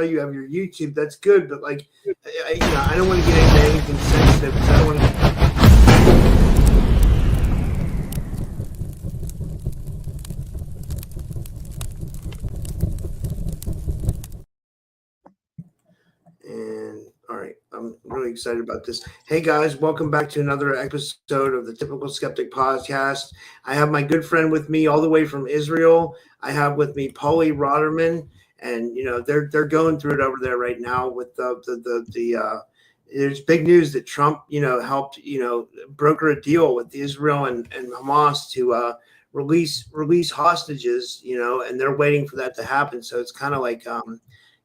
you have your YouTube. That's good, but like, I don't want to get into anything sensitive. I don't want to. And all right, I'm really excited about this. Hey guys, welcome back to another episode of the Typical Skeptic podcast. I have my good friend with me all the way from Israel. I have with me Paulie Roderman, and they're going through it over there right now with the there's big news that Trump helped broker a deal with Israel and Hamas to release hostages, and they're waiting for that to happen. So it's kind of like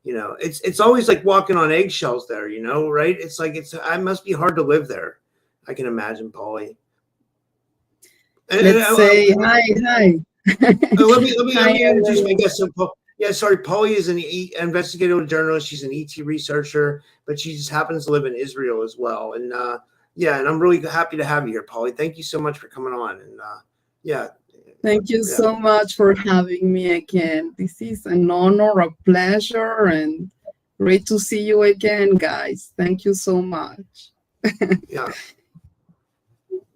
it's always like walking on eggshells there, right? It's like it must be hard to live there. I can imagine, Paulie. Let's say hi. Let me introduce my guest. So, Paulie is an investigative journalist. She's an ET researcher, but she just happens to live in Israel as well. And and I'm really happy to have you here, Paulie. Thank you so much for coming on. And Thank you so much for having me again. This is an honor, a pleasure, and great to see you again, guys. Thank you so much. Yeah.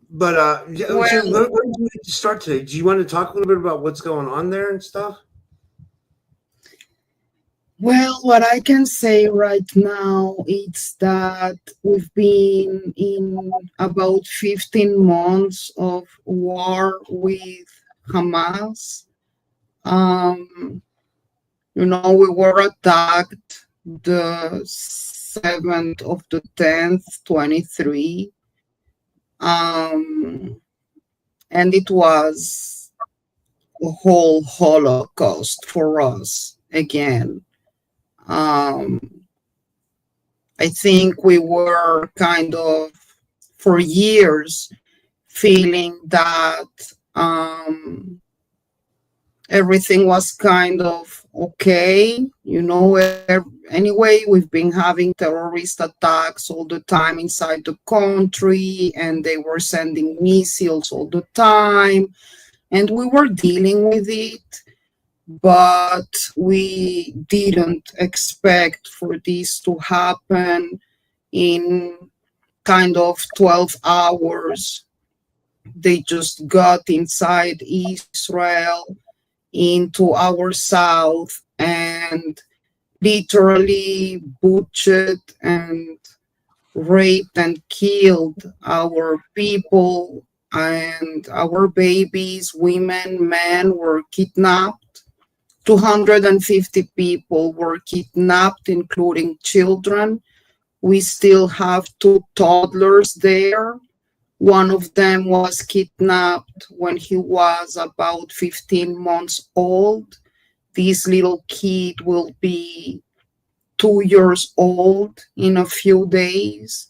But so where do you start today? Do you want to talk a little bit about what's going on there and stuff? Well, what I can say right now is that we've been in about 15 months of war with Hamas. We were attacked the 7th of the 10th, 23. And it was a whole Holocaust for us again. I think we were kind of, for years, feeling that everything was kind of okay. Anyway, we've been having terrorist attacks all the time inside the country, and they were sending missiles all the time, and we were dealing with it. But we didn't expect for this to happen in kind of 12 hours. They just got inside Israel, into our south, and literally butchered and raped and killed our people, and our babies, women, men were kidnapped. 250 people were kidnapped, including children. We still have 2 toddlers there. One of them was kidnapped when he was about 15 months old. This little kid will be 2 years old in a few days.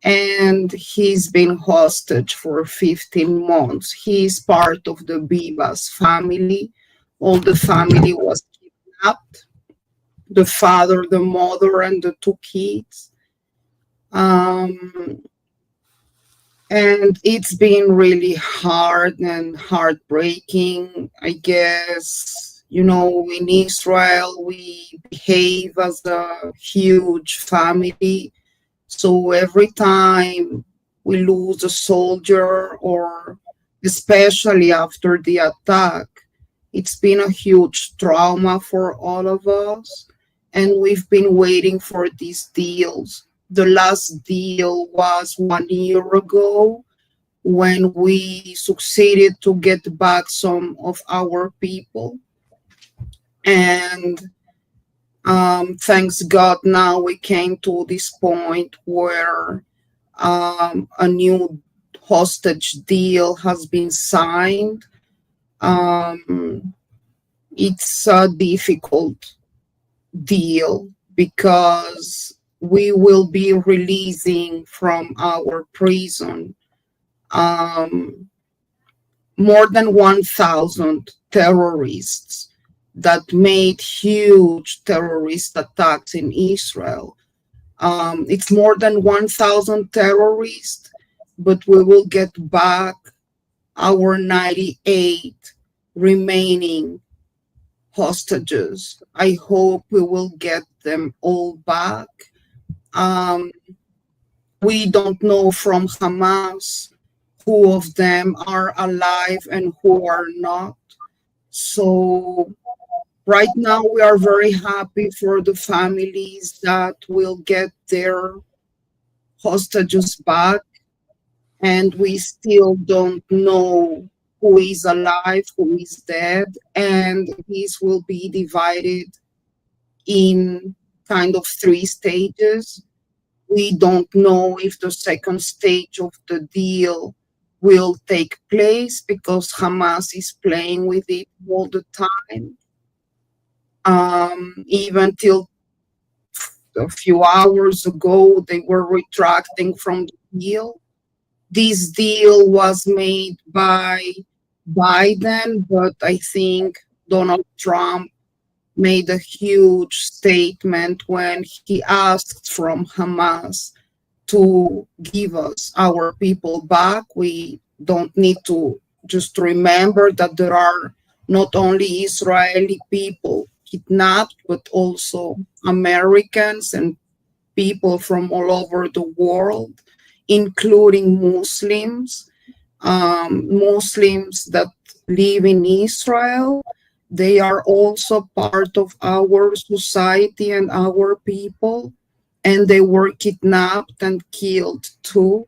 And he's been hostage for 15 months. He's part of the Bibas family. All the family was kidnapped, the father, the mother, and the 2 kids. And it's been really hard and heartbreaking. I guess, in Israel, we behave as a huge family. So every time we lose a soldier, or especially after the attack, it's been a huge trauma for all of us, and we've been waiting for these deals. The last deal was 1 year ago, when we succeeded to get back some of our people. And thanks God, now we came to this point where a new hostage deal has been signed. It's a difficult deal because we will be releasing from our prison more than 1,000 terrorists that made huge terrorist attacks in Israel. It's more than 1,000 terrorists, but we will get back our 98 remaining hostages. I hope we will get them all back. Um, we don't know from Hamas who of them are alive and who are not. So right now we are very happy for the families that will get their hostages back, and we still don't know who is alive, who is dead, and this will be divided in kind of three stages. We don't know if the second stage of the deal will take place because Hamas is playing with it all the time. Even till a few hours ago, they were retracting from the deal. This deal was made by Biden, but I think Donald Trump made a huge statement when he asked from Hamas to give us our people back. We don't need to just remember that there are not only Israeli people kidnapped, but also Americans and people from all over the world, including Muslims, Muslims that live in Israel. They are also part of our society and our people, and they were kidnapped and killed too.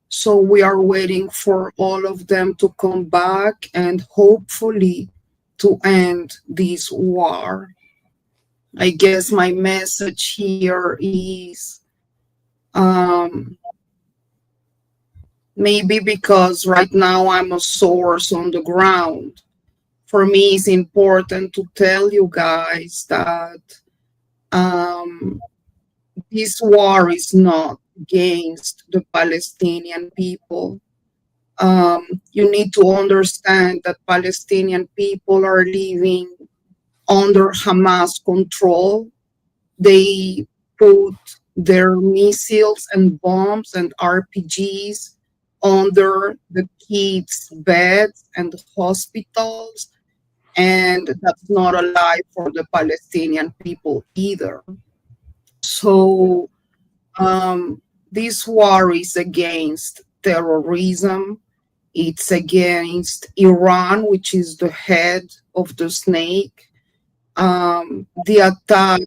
So we are waiting for all of them to come back and hopefully to end this war. I guess my message here is um, maybe because right now I'm a source on the ground. For me, it's important to tell you guys that um, this war is not against the Palestinian people. You need to understand that Palestinian people are living under Hamas control. They put their missiles and bombs and RPGs under the kids' beds and hospitals, and that's not a lie for the Palestinian people either. So this war is against terrorism. It's against Iran, which is the head of the snake. The attack,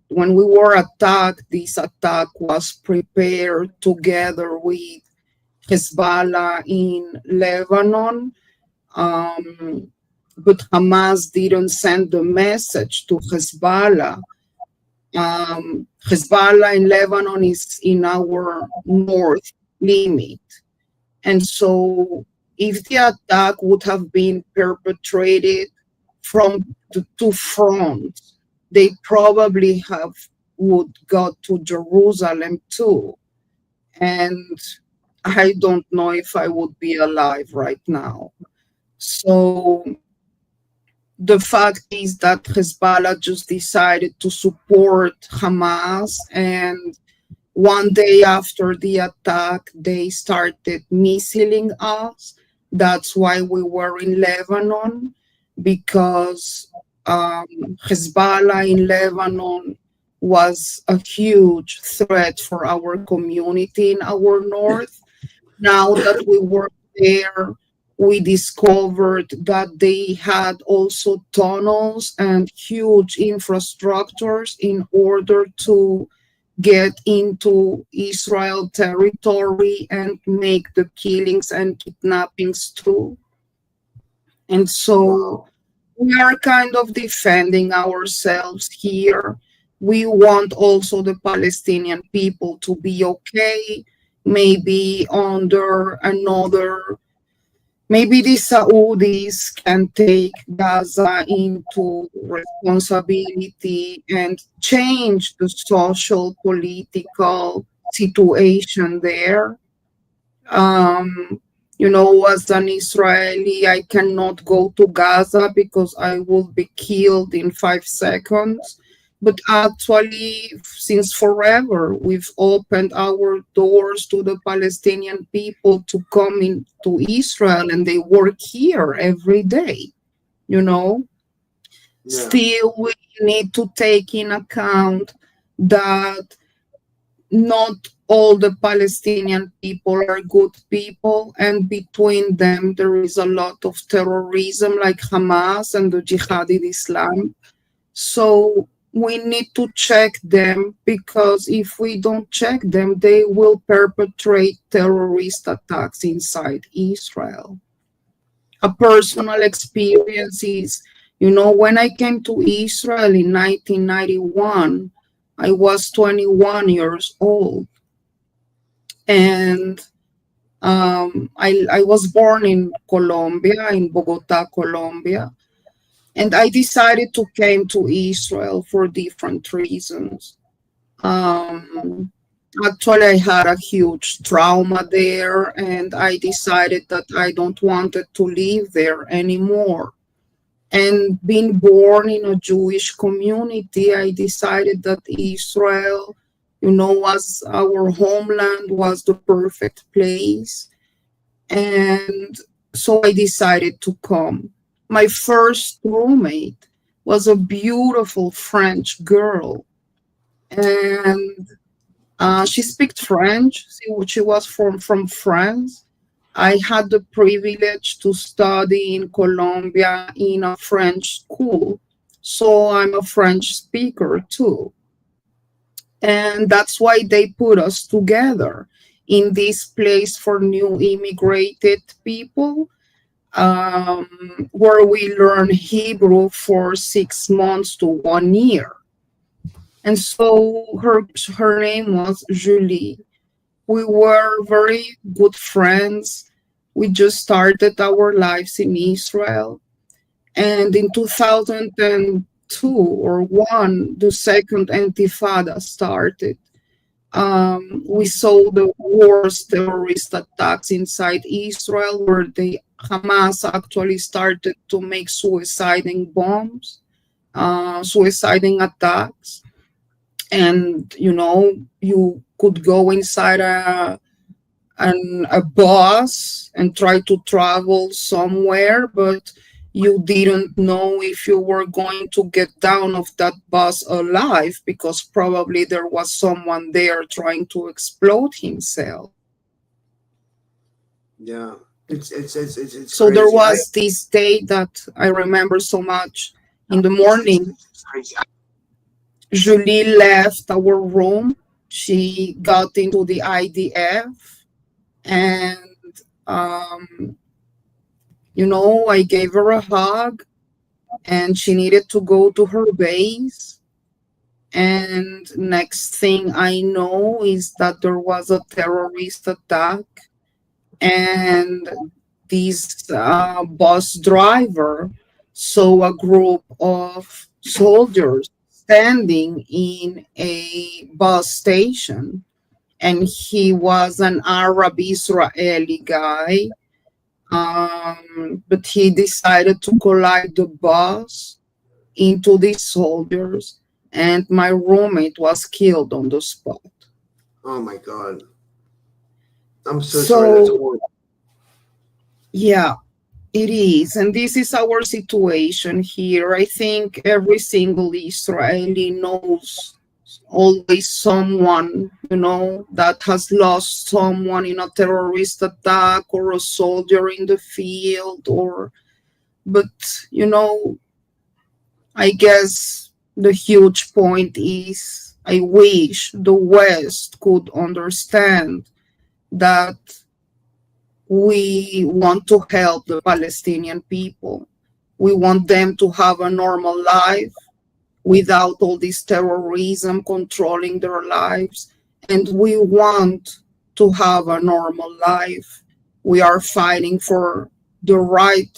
when we were attacked, this attack was prepared together with Hezbollah in Lebanon. But Hamas didn't send the message to Hezbollah. Hezbollah in Lebanon is in our north limit. And so if the attack would have been perpetrated from the two fronts, they probably would go to Jerusalem too. And I don't know if I would be alive right now. So the fact is that Hezbollah just decided to support Hamas, and one day after the attack, they started missiling us. That's why we were in Lebanon, because Hezbollah in Lebanon was a huge threat for our community in our north. Now that we were there, we discovered that they had also tunnels and huge infrastructures in order to get into Israel territory and make the killings and kidnappings too. And so we are kind of defending ourselves here. We want also the Palestinian people to be okay, maybe under another. Maybe the Saudis can take Gaza into responsibility and change the social political situation there. Um, as an Israeli, I cannot go to Gaza because I will be killed in 5 seconds. But actually, since forever, we've opened our doors to the Palestinian people to come into Israel, and they work here every day, you know. Yeah. Still, we need to take in account that not all the Palestinian people are good people, and between them there is a lot of terrorism, like Hamas and the Jihadi Islam. So we need to check them, because if we don't check them, they will perpetrate terrorist attacks inside Israel. A personal experience is, when I came to Israel in 1991, I was 21 years old. And I was born in Colombia, in Bogota, Colombia. And I decided to came to Israel for different reasons. Um, Actually, I had a huge trauma there, and I decided that I don't wanted to live there anymore. And being born in a Jewish community, I decided that Israel, was our homeland, was the perfect place. And so I decided to come. My first roommate was a beautiful French girl, and she spoke French. She was from France. I had the privilege to study in Colombia in a French school, so I'm a French speaker too. And that's why they put us together in this place for new immigrated people, where we learn Hebrew for 6 months to 1 year. And so her name was Julie. We were very good friends. We just started our lives in Israel. And in 2002 or 1, the second Intifada started. We saw the worst terrorist attacks inside Israel, where the Hamas actually started to make suiciding bombs, suiciding attacks. And you could go inside a bus and try to travel somewhere, but you didn't know if you were going to get down of that bus alive, because probably there was someone there trying to explode himself. Yeah. It's So there crazy. was this day that I remember so much. In the morning, It's crazy. Julie left our room. She got into the IDF, and um, I gave her a hug, and she needed to go to her base. And next thing I know is that there was a terrorist attack, and this bus driver saw a group of soldiers standing in a bus station, and he was an Arab Israeli guy. But he decided to collide the bus into these soldiers, and my roommate was killed on the spot. Oh my God. I'm so sorry. That's So, horrible. yeah, it is. And this is our situation here. I think every single Israeli knows always someone, that has lost someone in a terrorist attack, or a soldier in the field, but, I guess the huge point is, I wish the West could understand that we want to help the Palestinian people. We want them to have a normal life without all this terrorism controlling their lives. And we want to have a normal life. We are fighting for the right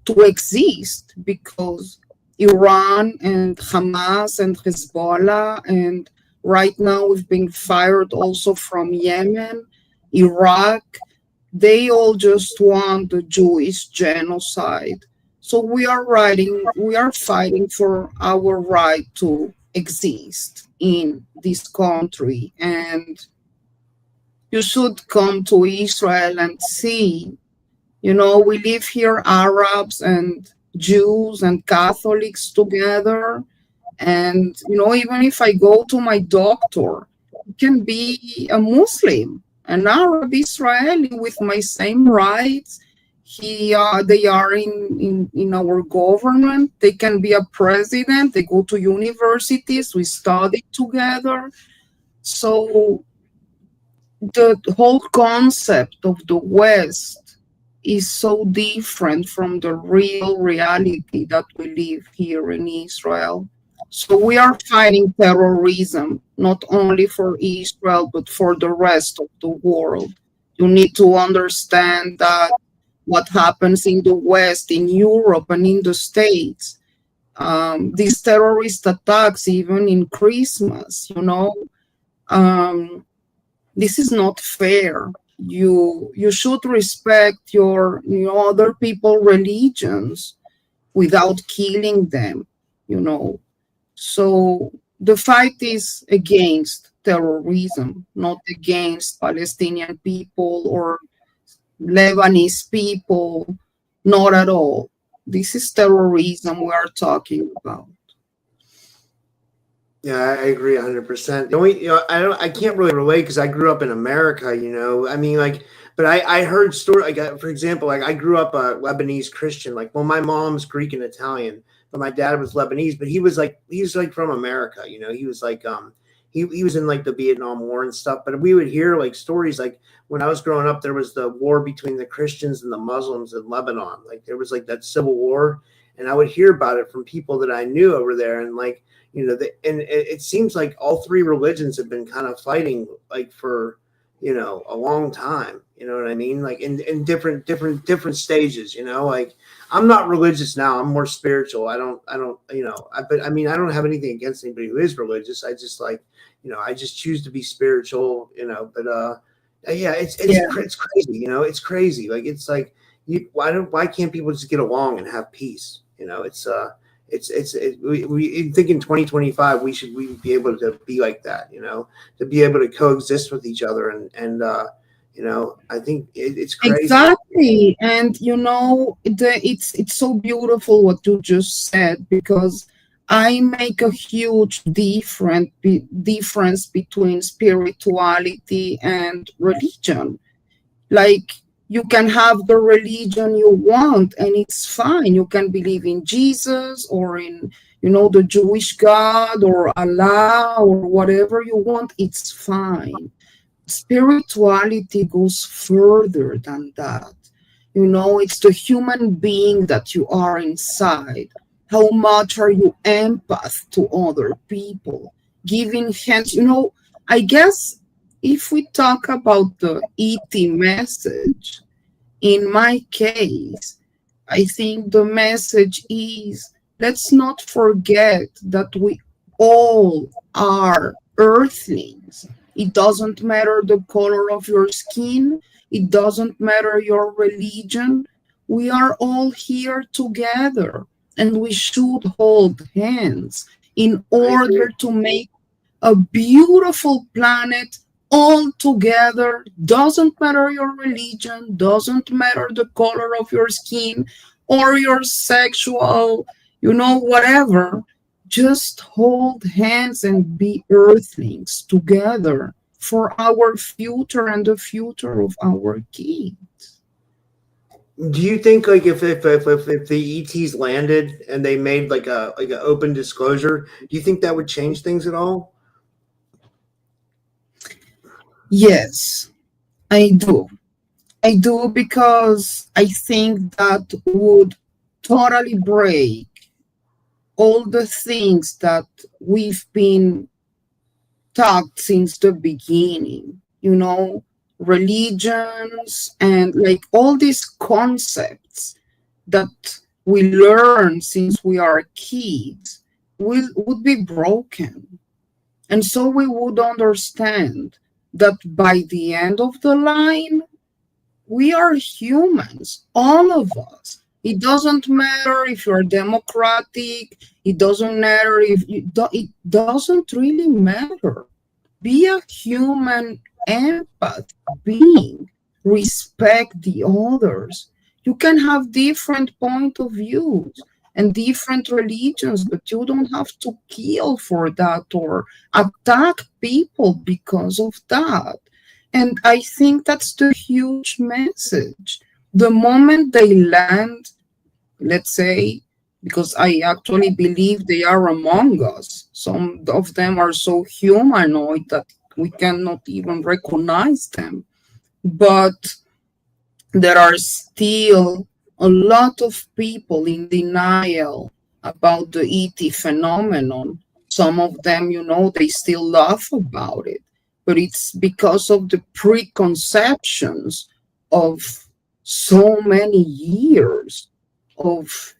to exist, because Iran and Hamas and Hezbollah, and right now we've been fired also from Yemen, Iraq, they all just want the Jewish genocide. So we are fighting for our right to exist in this country. And you should come to Israel and see, we live here, Arabs and Jews and Catholics together. And, even if I go to my doctor, it can be a Muslim, an Arab Israeli with my same rights. They are in our government. They can be a president. They go to universities. We study together. So the whole concept of the West is so different from the real reality that we live here in Israel. So we are fighting terrorism, not only for Israel, but for the rest of the world. You need to understand that what happens in the West, in Europe, and in the States, these terrorist attacks, even in Christmas, um, this is not fair. You should respect your other people religions without killing them, you know. So the fight is against terrorism, not against Palestinian people or Lebanese people, not at all. This is terrorism we are talking about. Yeah, I agree 100%. The only, I can't really relate because I grew up in America, I mean, like, but I heard story, like, for example, like I grew up a Lebanese Christian, like, well, my mom's Greek and Italian, but my dad was Lebanese, but he was like from America, he was like, he was in like the Vietnam War and stuff, but we would hear like stories, like when I was growing up, there was the war between the Christians and the Muslims in Lebanon. Like there was like that civil war, and I would hear about it from people that I knew over there. And like, and it seems like all three religions have been kind of fighting like for, a long time. You know what I mean? Like in different stages, like I'm not religious now. I'm more spiritual. But I mean, I don't have anything against anybody who is religious. I just like, I just choose to be spiritual, but, yeah, it's crazy. It's crazy. Like, it's like, why can't people just get along and have peace? We think in 2025 we be able to be like that, to be able to coexist with each other, and I think it's crazy. Exactly. And it's so beautiful what you just said, because I make a huge difference between spirituality and religion. Like, you can have the religion you want and it's fine. You can believe in Jesus or in, the Jewish God or Allah or whatever you want. It's fine. Spirituality goes further than that. It's the human being that you are inside. How much are you empath to other people? Giving hands, I guess if we talk about the ET message, in my case, I think the message is, let's not forget that we all are earthlings. It doesn't matter the color of your skin. It doesn't matter your religion. We are all here together, and we should hold hands in order to make a beautiful planet all together. Doesn't matter your religion, doesn't matter the color of your skin or your sexual, whatever. Just hold hands and be earthlings together for our future and the future of our kids. Do you think, like, if the ETs landed and they made like an open disclosure, do you think that would change things at all? Yes, I do. I do, because I think that would totally break all the things that we've been taught since the beginning, religions and like all these concepts that we learn since we are kids would be broken. And so we would understand that by the end of the line, we are humans, all of us. It doesn't matter if you're democratic. It doesn't matter it doesn't really matter. Be a human empath being. Respect the others. You can have different point of views and different religions, but you don't have to kill for that or attack people because of that. And I think that's the huge message. The moment they land, let's say, because I actually believe they are among us. Some of them are so humanoid that we cannot even recognize them. But there are still a lot of people in denial about the ET phenomenon. Some of them, they still laugh about it, but it's because of the preconceptions of so many years of,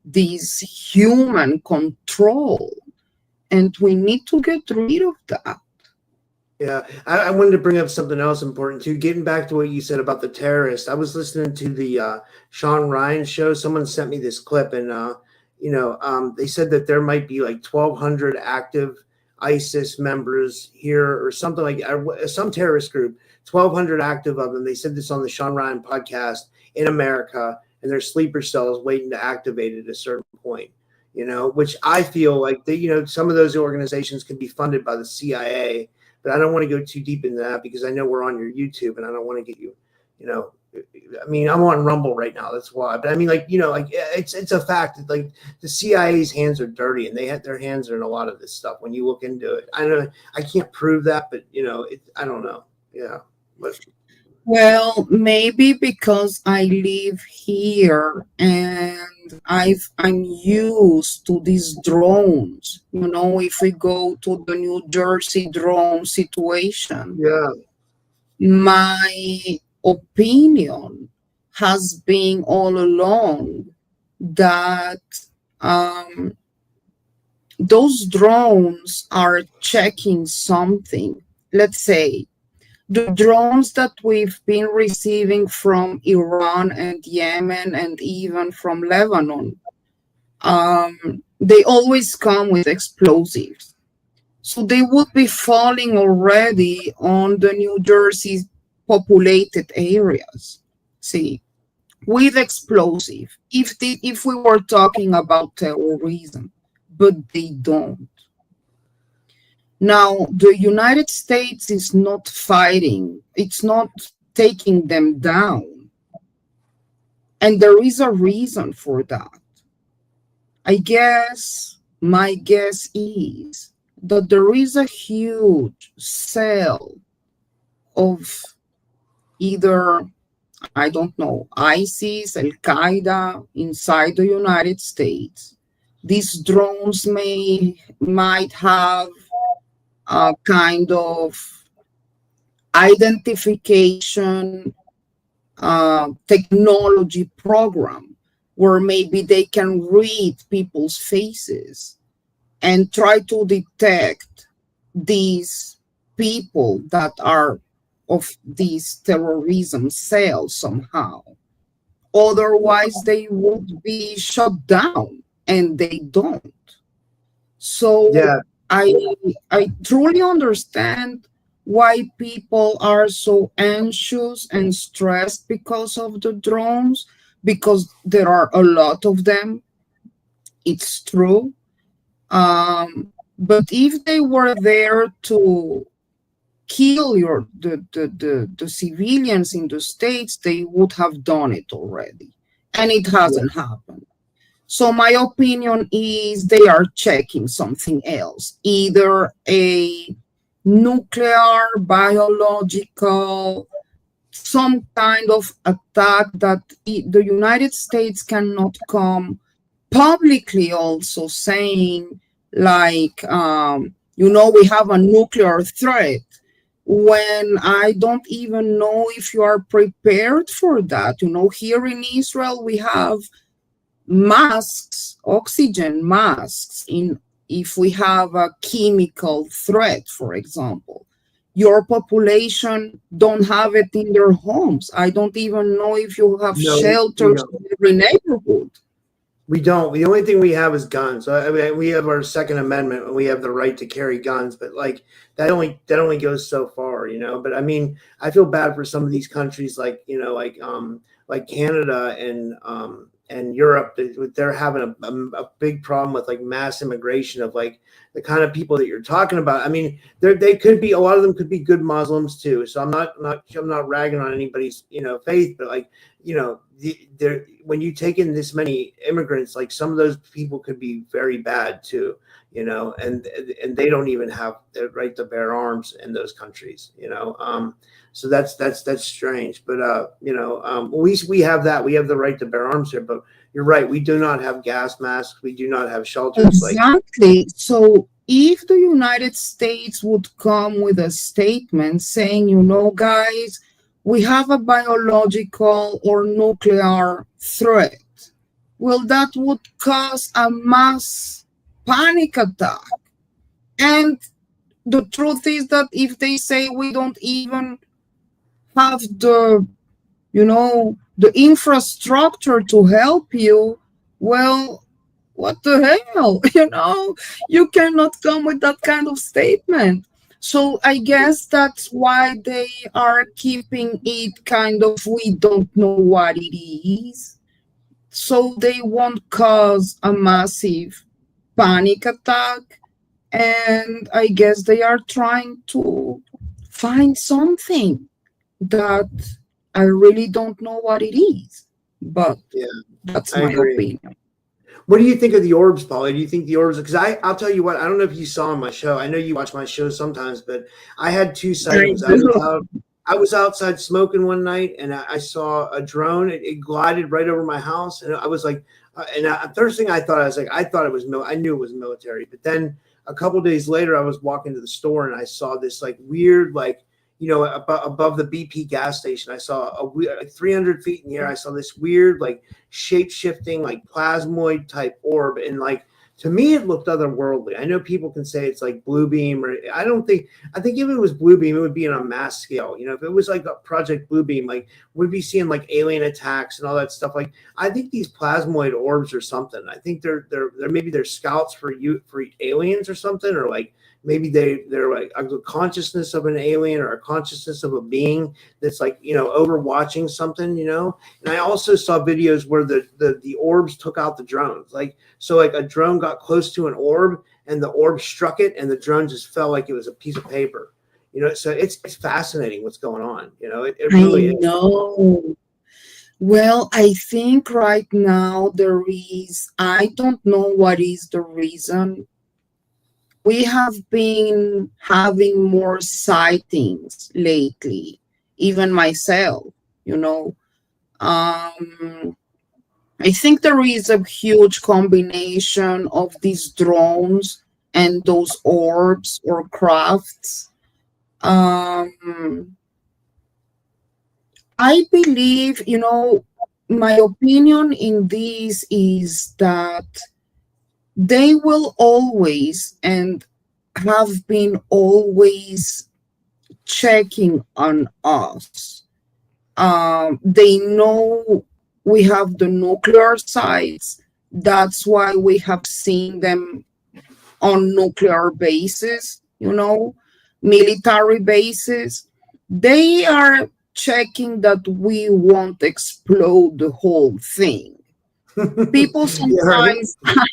this human control. And we need to get rid of that. Yeah, I wanted to bring up something else important too. Getting back to what you said about the terrorists, I was listening to the Sean Ryan show. Someone sent me this clip, and they said that there might be like 1,200 active ISIS members here, or something like some terrorist group. 1,200 active of them. They said this on the Sean Ryan podcast in America, and their sleeper cells waiting to activate at a certain point. Which I feel like some of those organizations can be funded by the CIA. But I don't want to go too deep into that because I know we're on your YouTube and I don't want to get you, I mean, I'm on Rumble right now. That's why. But I mean, it's a fact that like the CIA's hands are dirty and they had their hands are in a lot of this stuff when you look into it. I know I can't prove that, but I don't know. Yeah. But well, maybe because I live here and I'm used to these drones. If we go to the New Jersey drone situation, yeah, my opinion has been all along that those drones are checking something. Let's say the drones that we've been receiving from Iran and Yemen and even from Lebanon, they always come with explosives. So they would be falling already on the New Jersey populated areas. See, with explosive, if we were talking about terrorism, but they don't. Now, the United States is not fighting, it's not taking them down. And there is a reason for that. I guess my guess is that there is a huge cell of either, I don't know, ISIS, Al Qaeda inside the United States. These drones might have a kind of identification technology program where maybe they can read people's faces and try to detect these people that are of these terrorism cells somehow. Otherwise, they would be shut down, and they don't. So yeah, I truly understand why people are so anxious and stressed because of the drones, because there are a lot of them. It's true. But if they were there to kill the civilians in the States, they would have done it already. And it hasn't happened. So my opinion is they are checking something else, either a nuclear, biological, some kind of attack that the United States cannot come publicly also saying like, we have a nuclear threat when I don't even know if you are prepared for that. Here in Israel, we have masks, oxygen masks, if we have a chemical threat, for example. Your population don't have it in their homes. I don't even know if you have no, shelters in every neighborhood. We don't. The only thing we have is guns. I mean, we have our Second Amendment, and we have the right to carry guns. But like that only goes so far, you know. But I mean, I feel bad for some of these countries, like like Canada and Europe. They're having a big problem with like mass immigration of like the kind of people that you're talking about. I mean, they could be, a lot of them could be good Muslims too. So I'm not ragging on anybody's faith, but like when you take in this many immigrants, like some of those people could be very bad too, and they don't even have the right to bear arms in those countries. So that's strange. But we have that. We have the right to bear arms here, but you're right. We do not have gas masks. We do not have shelters. Like, Exactly. So if the United States would come with a statement saying, guys, we have a biological or nuclear threat, well, that would cause a mass panic attack. And the truth is that if they say we don't even have the infrastructure to help you, well, what the hell? You cannot come with that kind of statement. So I guess that's why they are keeping it kind of, we don't know what it is. So they won't cause a massive panic attack. And I guess they are trying to find something that I really don't know what it is. But yeah, that's I my agree. opinion. What do you think of the orbs, Polly? Do you think the orbs? Because I'll tell you what. I don't know if you saw my show. I know you watch my show sometimes, but I had two I sightings. I was do. out. I was outside smoking one night, and I saw a drone. It glided right over my house, and I was like, first thing I thought, I was like, I thought it was I knew it was military, but then a couple days later, I was walking to the store, and I saw this like weird, like above the BP gas station. I saw like 300 feet in the air. I saw this weird, like shape shifting, like plasmoid type orb. And like, to me, it looked otherworldly. I know people can say it's like blue beam, or I think if it was blue beam, it would be on a mass scale. If it was like a Project Blue Beam, like we'd be seeing like alien attacks and all that stuff. Like, I think these plasmoid orbs or something. I think they're maybe they're scouts for aliens or something, or like maybe they're like a consciousness of an alien or a consciousness of a being that's like overwatching something. And I also saw videos where the orbs took out the drones. Like, so like a drone got close to an orb and the orb struck it and the drone just fell like it was a piece of paper. So it's fascinating what's going on. It really I is. know. Well, I think right now I don't know what is the reason. We have been having more sightings lately, even myself, you know. Um, I think there is a huge combination of these drones and those orbs or crafts. Um, I believe, my opinion in this is that they will always and have been always checking on us. They know we have the nuclear sites. That's why we have seen them on nuclear bases, military bases. They are checking that we won't explode the whole thing. People Yeah, right. sometimes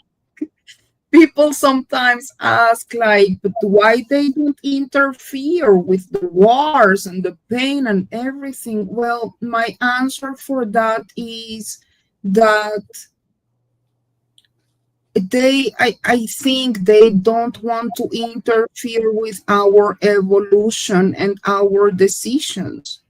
people sometimes ask, like, but why they don't interfere with the wars and the pain and everything? Well, my answer for that is that I think they don't want to interfere with our evolution and our decisions.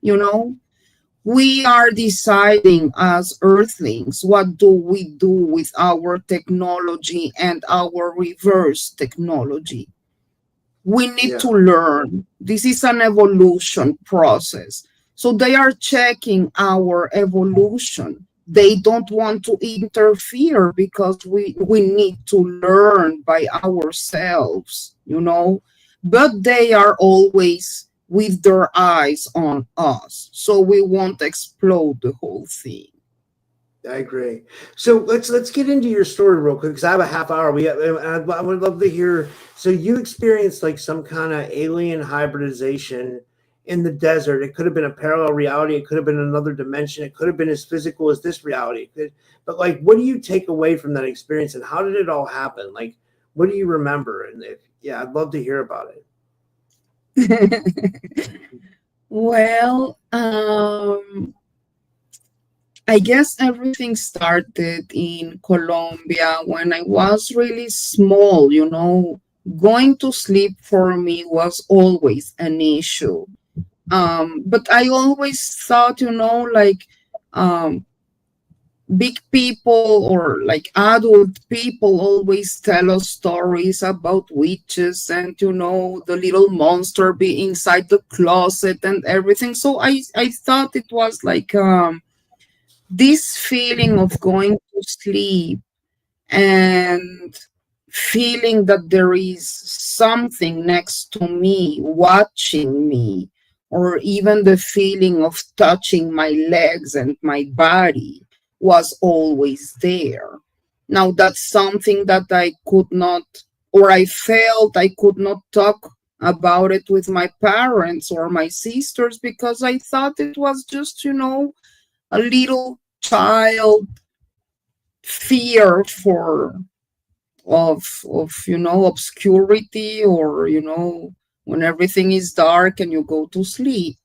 We are deciding as earthlings what do we do with our technology and our reverse technology. We need Yeah. to learn. This is an evolution process. So they are checking our evolution. They don't want to interfere because we need to learn by ourselves, but they are always with their eyes on us. So we won't explode the whole thing. I agree. So let's get into your story real quick because I have a half hour. I would love to hear. So you experienced like some kind of alien hybridization in the desert. It could have been a parallel reality. It could have been another dimension. It could have been as physical as this reality. But like, what do you take away from that experience, and how did it all happen? Like, what do you remember? And yeah, I'd love to hear about Well, I guess everything started in Colombia when I was really small, you know. Going to sleep for me was always an issue. But I always thought, you know, like big people or like adult people always tell us stories about witches and, you know, the little monster be inside the closet and everything. So I thought it was like this feeling of going to sleep and feeling that there is something next to me watching me, or even the feeling of touching my legs and my body was always there. Now, that's something that I could not, or I felt I could not talk about it with my parents or my sisters because I thought it was just, you know, a little child fear for of you know, obscurity, or you know, when everything is dark and you go to sleep.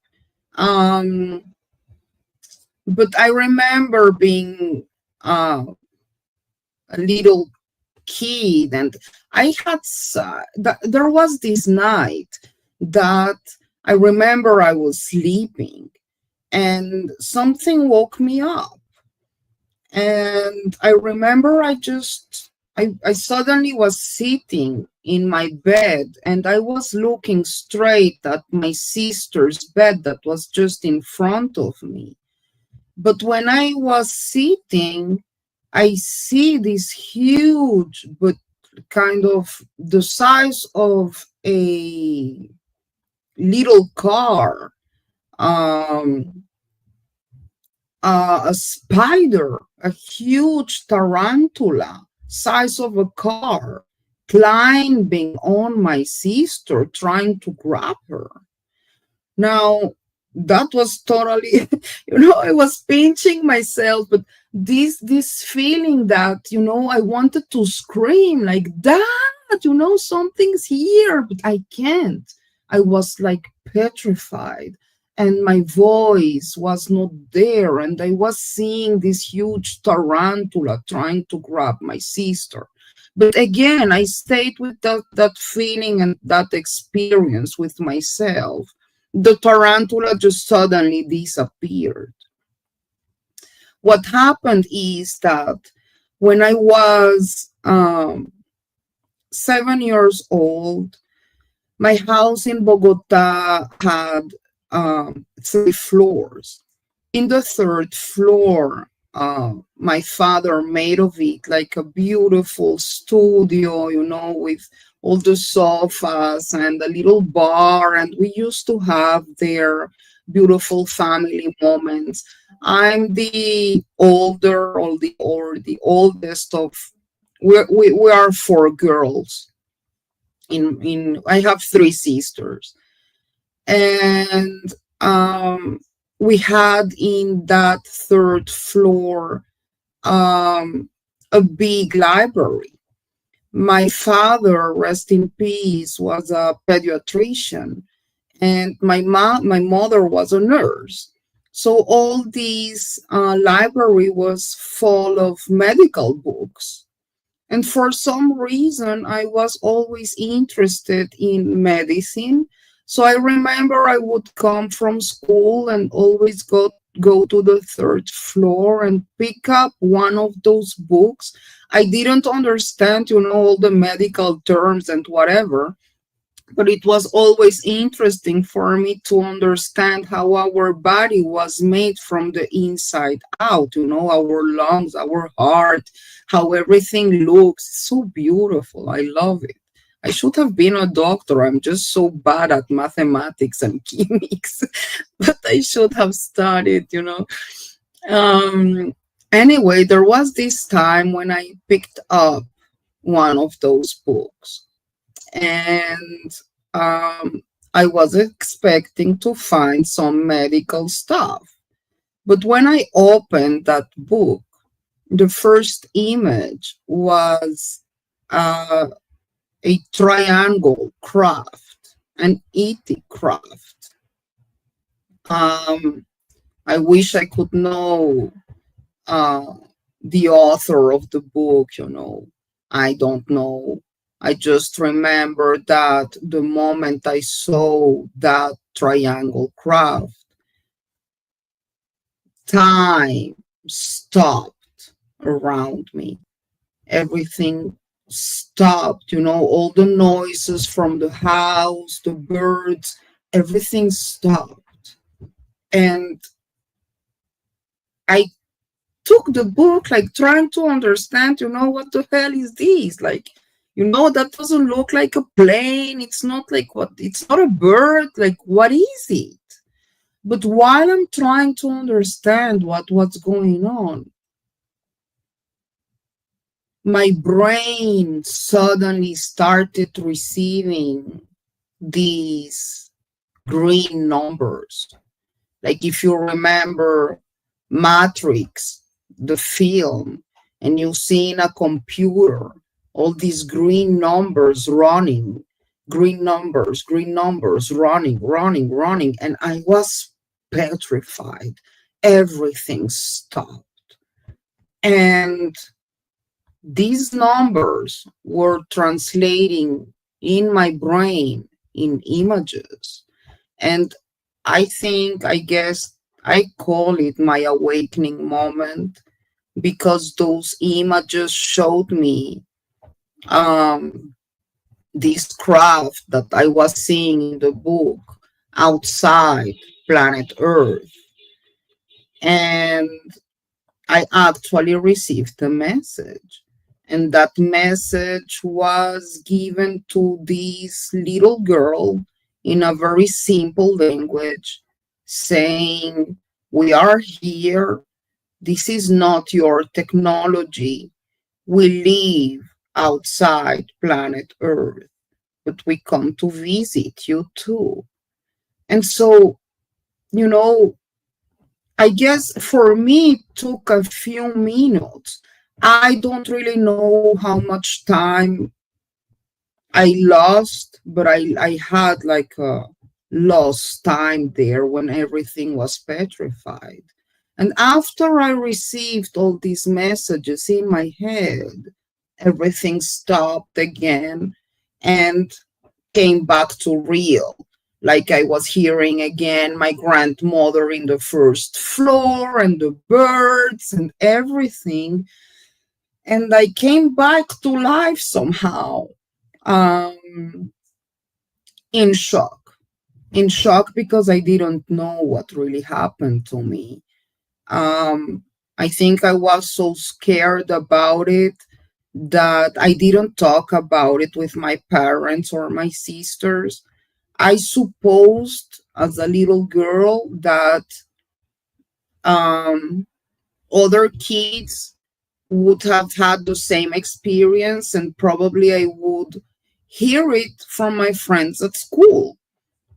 um but I remember being uh, a little kid, and I had there was this night that I remember I was sleeping and something woke me up. And I remember I suddenly was sitting in my bed and I was looking straight at my sister's bed that was just in front of me. But when I was sitting, I see this huge, but kind of the size of a little car, um, a spider, a huge tarantula, size of a car, climbing on my sister, trying to grab her. Now, that was totally, you know, I was pinching myself, but this feeling that, you know, I wanted to scream like that, you know, something's here, but I can't. I was like petrified, and my voice was not there, and I was seeing this huge tarantula trying to grab my sister. But again, I stayed with that feeling and that experience with myself. The tarantula just suddenly disappeared. What happened is that when I was 7 years old, my house in Bogota had 3 floors. In the third floor, my father made of it like a beautiful studio, you know, with all the sofas and a little bar, and we used to have their beautiful family moments. I'm the older, or the oldest of. We are 4 girls. In I have 3 sisters, and we had in that third floor a big library. My father, rest in peace, was a pediatrician, and my mother was a nurse. So all these library was full of medical books. And for some reason, I was always interested in medicine. So I remember I would come from school and always go to the third floor and pick up one of those books. I didn't understand, you know, all the medical terms and whatever, but it was always interesting for me to understand how our body was made from the inside out, you know, our lungs, our heart, how everything looks. So beautiful. I love it. I should have been a doctor. I'm just so bad at mathematics and chemics, but I should have studied, you know. Um, Anyway, there was this time when I picked up one of those books, and um, I was expecting to find some medical stuff. But when I opened that book, the first image was uh, a triangle craft, an ET craft. Um, I wish I could know uh, the author of the book, you know. I don't know. I just remember that the moment I saw that triangle craft, time stopped around me. Everything stopped, you know, all the noises from the house, the birds, everything stopped. And I took the book, like trying to understand, you know, what the hell is this? Like, you know, that doesn't look like a plane. It's not like what, it's not a bird. Like, what is it? But while I'm trying to understand what's going on, my brain suddenly started receiving these green numbers. Like if you remember Matrix, the film, and you see in a computer all these green numbers running, green numbers running, running, running. And I was petrified. Everything stopped. And these numbers were translating in my brain in images. And I guess I call it my awakening moment because those images showed me um, this craft that I was seeing in the book outside planet Earth. And I actually received a message. And that message was given to this little girl in a very simple language, saying, "We are here. This is not your technology. We live outside planet Earth, but we come to visit you too." And so, you know, I guess for me, it took a few minutes. I don't really know how much time I lost, but I had like a lost time there when everything was petrified. And after I received all these messages in my head, everything stopped again and came back to real. Like I was hearing again my grandmother in the first floor and the birds and everything. And I came back to life somehow, um, in shock. In shock because I didn't know what really happened to me. Um, I think I was so scared about it that I didn't talk about it with my parents or my sisters. I supposed as a little girl that um, other kids would have had the same experience, and probably I would hear it from my friends at school.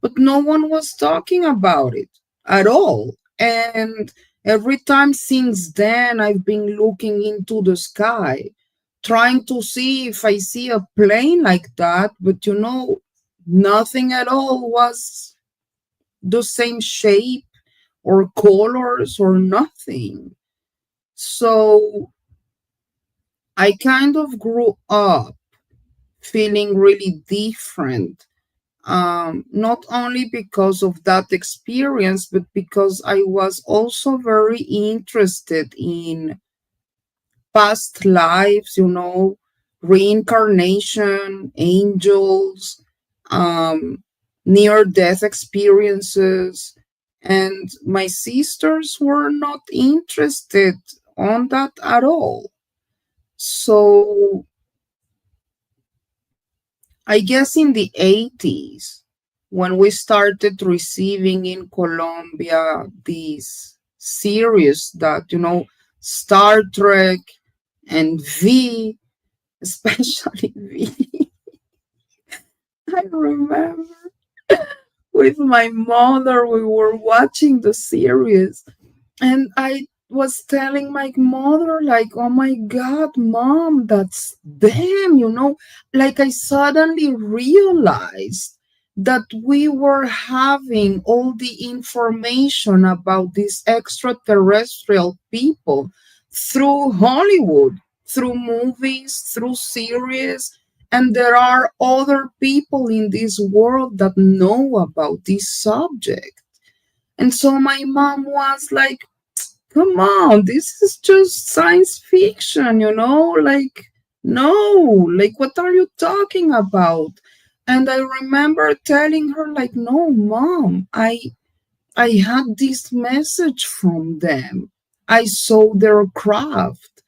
But no one was talking about it at all. And every time since then, I've been looking into the sky, trying to see if I see a plane like that. But you know, nothing at all was the same shape or colors or nothing. So I kind of grew up feeling really different, not only because of that experience, but because I was also very interested in past lives, you know, reincarnation, angels, um, near death experiences. And my sisters were not interested on that at all. So I guess in the 80s, when we started receiving in Colombia these series that, you know, Star Trek, and V, especially V. I remember with my mother, we were watching the series, and I was telling my mother, like, oh my God, mom, that's them, Like, I suddenly realized that we were having all the information about these extraterrestrial people through Hollywood, through movies, through series. And there are other people in this world that know about this subject. And so my mom was like, come on, this is just science fiction, Like, no, like, what are you talking about? And I remember telling her, like, no, mom, I had this message from them. I saw their craft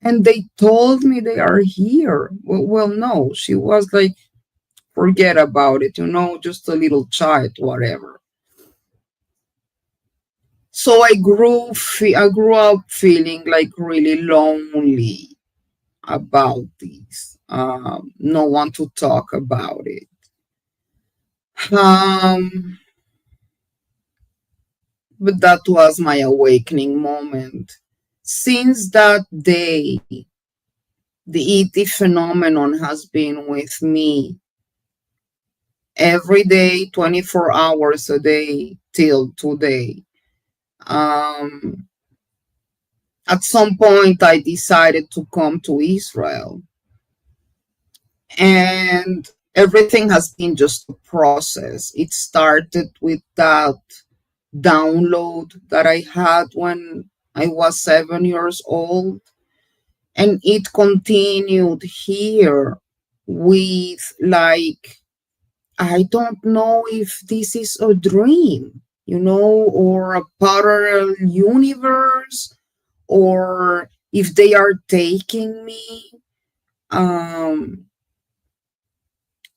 and they told me they are here. Well, no, she was like, forget about it, just a little child, whatever. So I grew up feeling like really lonely about this. No one to talk about it. Um, but that was my awakening moment. Since that day, the ET phenomenon has been with me every day, 24 hours a day till today. Um, at some point, I decided to come to Israel, and everything has been just a process. It started with that download that I had when I was 7 years old, and it continued here with, like, I don't know if this is a dream, or a parallel universe, or if they are taking me. Um,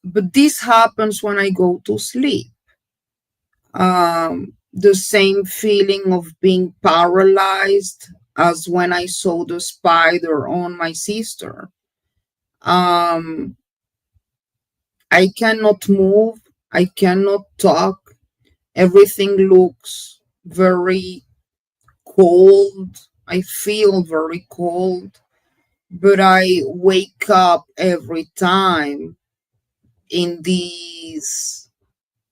but this happens when I go to sleep. The same feeling of being paralyzed as when I saw the spider on my sister. Um, I cannot move, I cannot talk. Everything looks very cold. I feel very cold, but I wake up every time in these,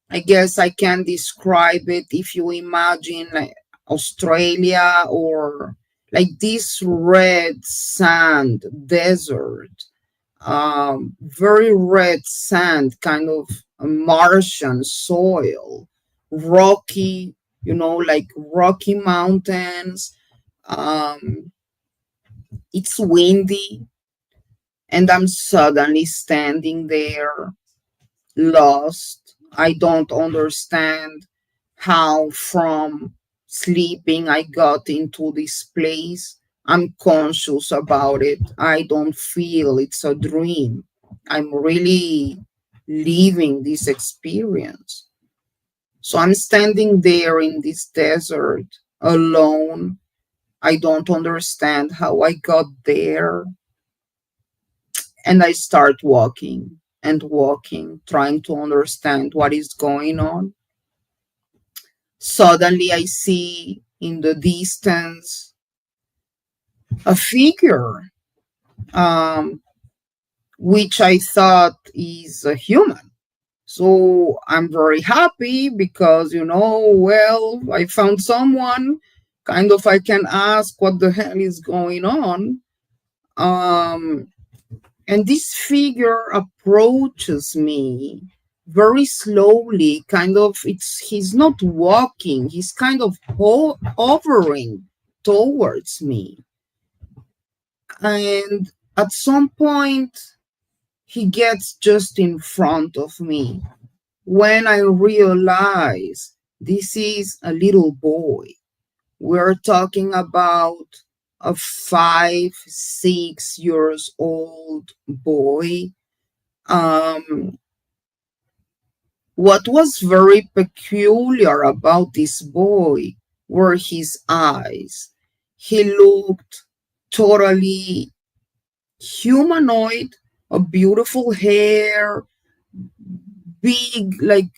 I guess I can describe it if you imagine like Australia, or like this red sand desert, very red sand, kind of a Martian soil, rocky, like Rocky Mountains. Um, it's windy, and I'm suddenly standing there lost. I don't understand how from sleeping I got into this place. I'm conscious about it. I don't feel it's a dream. I'm really living this experience. So I'm standing there in this desert alone. I don't understand how I got there. And I start walking and walking, trying to understand what is going on. Suddenly, I see in the distance a figure, um, which I thought is a human. So I'm very happy because, well, I found someone kind of I can ask what the hell is going on. Um, And this figure approaches me very slowly, kind of, he's not walking, he's kind of hovering towards me. And at some point, he gets just in front of me. When I realize this is a little boy, we're talking about a 5, 6 years old boy. What was very peculiar about this boy were his eyes. He looked totally humanoid, a beautiful hair, big, like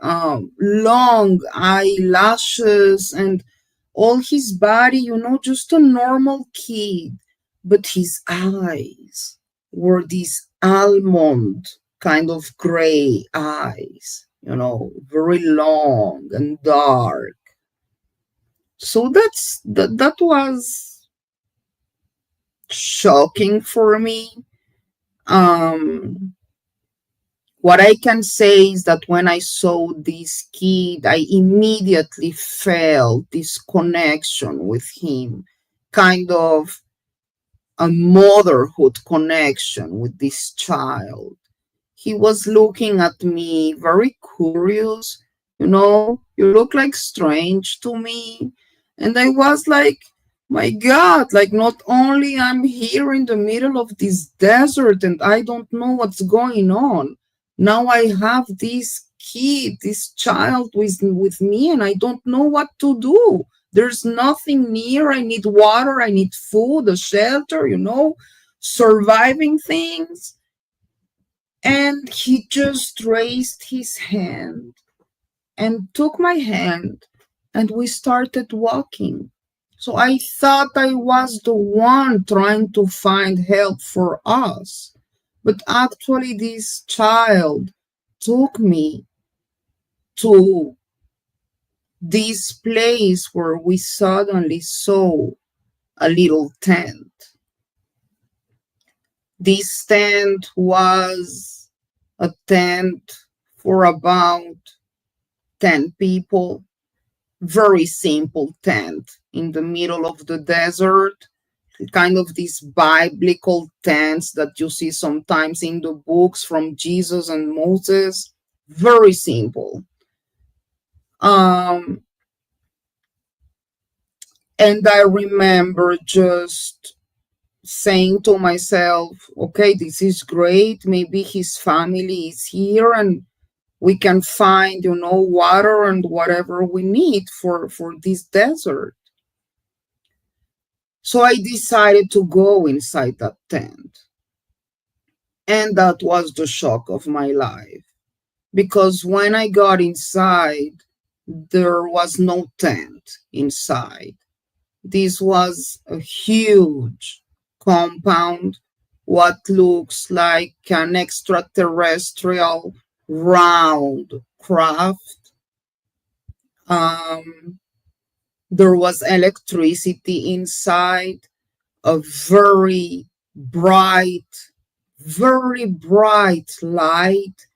long eyelashes, and all his body, just a normal kid. But his eyes were these almond kind of gray eyes, very long and dark. So that was shocking for me. Um, what I can say is that when I saw this kid, I immediately felt this connection with him, kind of a motherhood connection with this child. He was looking at me very curious, you look like strange to me. And I was like, my God, like not only I'm here in the middle of this desert and I don't know what's going on. Now I have this kid, this child with me, and I don't know what to do. There's nothing near. I need water, I need food, a shelter, surviving things. And he just raised his hand and took my hand, and we started walking. So I thought I was the one trying to find help for us. But actually, this child took me to this place where we suddenly saw a little tent. This tent was a tent for about 10 people, very simple tent in the middle of the desert, kind of these biblical tents that you see sometimes in the books from Jesus and Moses, very simple. Um, and I remember just saying to myself, okay, this is great. Maybe his family is here and we can find, water and whatever we need for this desert. So I decided to go inside that tent. And that was the shock of my life. Because when I got inside, there was no tent inside. This was a huge compound, what looks like an extraterrestrial round craft. There was electricity inside, a very bright light.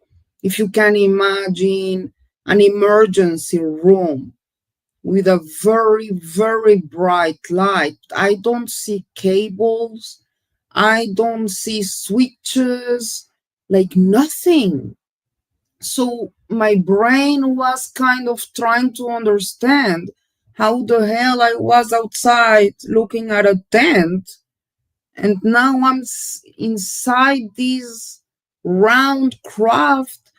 If you can imagine an emergency room with a very bright light. I don't see cables. I don't see switches, like nothing. So my brain was kind of trying to understand how the hell I was outside looking at a tent, and now I'm inside this round craft.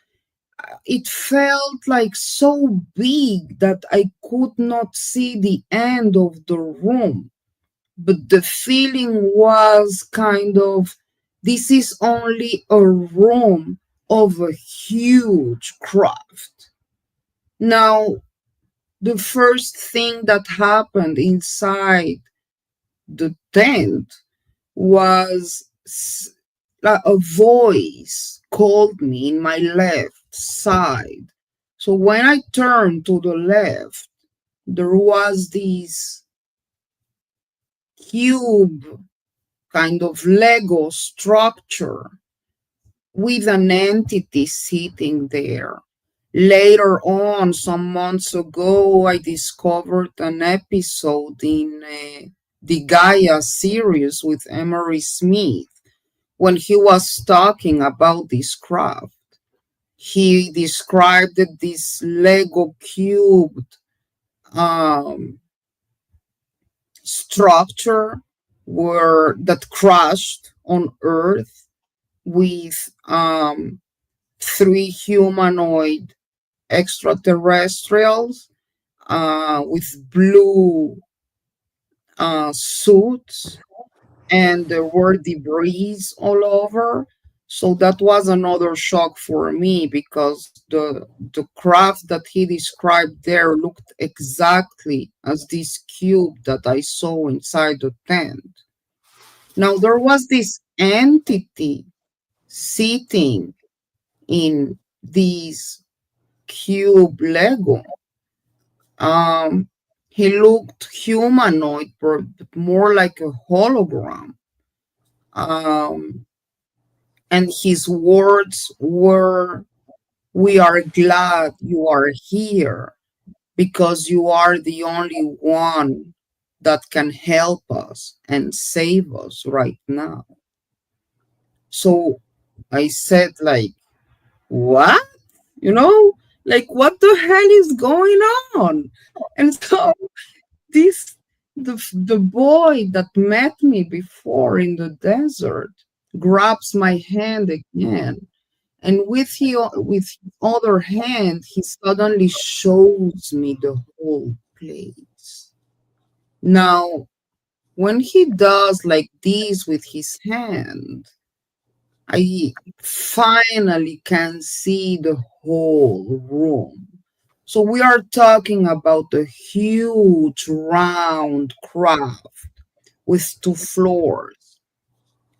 It felt like so big that I could not see the end of the room. But the feeling was kind of, this is only a room of a huge craft. Now, the first thing that happened inside the tent was a voice called me in my left side. So when I turned to the left, there was this cube kind of Lego structure with an entity sitting there. Later on, some months ago, I discovered an episode in the Gaia series with Emery Smith when he was talking about this craft. He described this Lego cubed structure that crashed on Earth with 3 humanoid extraterrestrials with blue suits, and there were debris all over. So that was another shock for me because the craft that he described there looked exactly as this cube that I saw inside the tent. Now there was this entity sitting in this cube Lego. Um, he looked humanoid, but more like a hologram. Um, and his words were, "We are glad you are here because you are the only one that can help us and save us right now." So I said, like, what? You know, like, what the hell is going on? And so this, the boy that met me before in the desert grabs my hand again, and with his other hand he suddenly shows me the whole place. Now when he does like this with his hand, I finally can see the whole room. So we are talking about a huge round craft with two floors.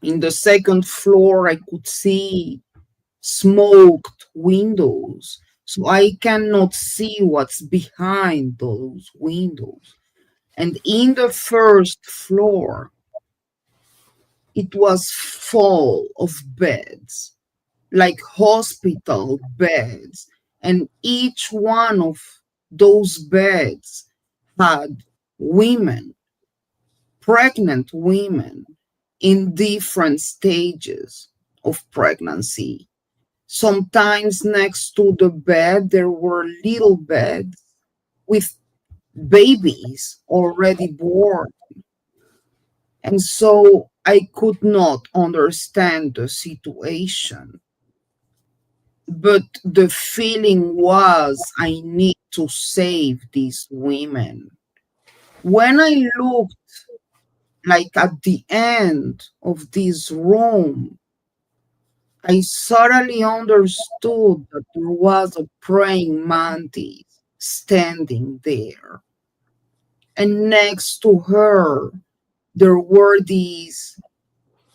In the second floor, I could see smoked windows. So I cannot see what's behind those windows. And in the first floor, it was full of beds, like hospital beds. And each one of those beds had women, pregnant women, in different stages of pregnancy. Sometimes next to the bed, there were little beds with babies already born. And so I could not understand the situation. But the feeling was, I need to save these women. When I looked like at the end of this room, I suddenly understood that there was a praying mantis standing there. And next to her, there were these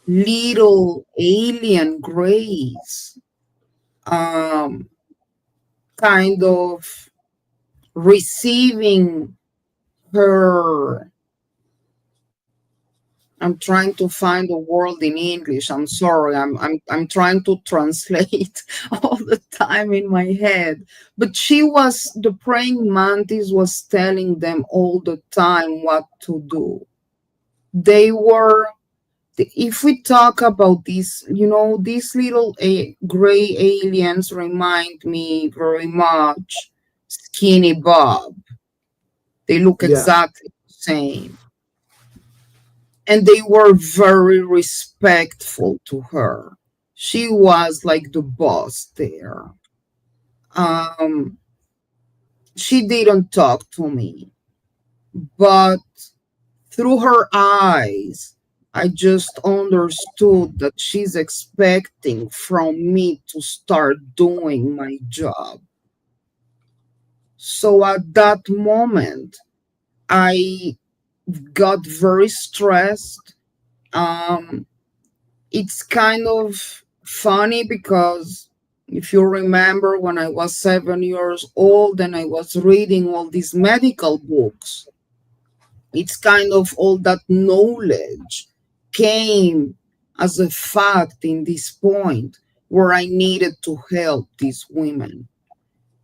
little alien grays, um, kind of receiving her. I'm trying to find a word in English. I'm sorry. I'm trying to translate all the time in my head. But the praying mantis was telling them all the time what to do. They were, if we talk about these, these little gray aliens remind me very much Skinny Bob. They look Yeah. exactly the same. And they were very respectful to her. She was like the boss there. Um, she didn't talk to me, but through her eyes, I just understood that she's expecting from me to start doing my job. So at that moment, I got very stressed. Um, it's kind of funny because if you remember when I was 7 years old and I was reading all these medical books, it's kind of all that knowledge came as a fact in this point where I needed to help these women.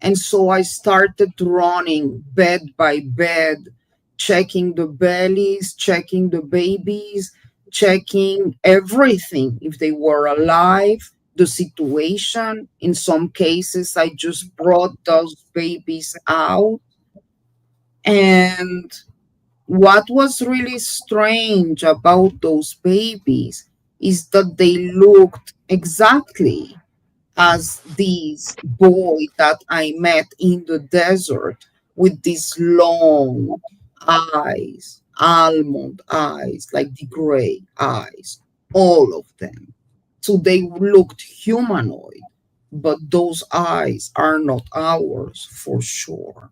And so I started running bed by bed, checking the bellies, checking the babies, checking everything, if they were alive, the situation. In some cases, I just brought those babies out. And what was really strange about those babies is that they looked exactly as this boy that I met in the desert with these long eyes. almond eyes, like the gray eyes, all of them. So they looked humanoid, but those eyes are not ours for sure.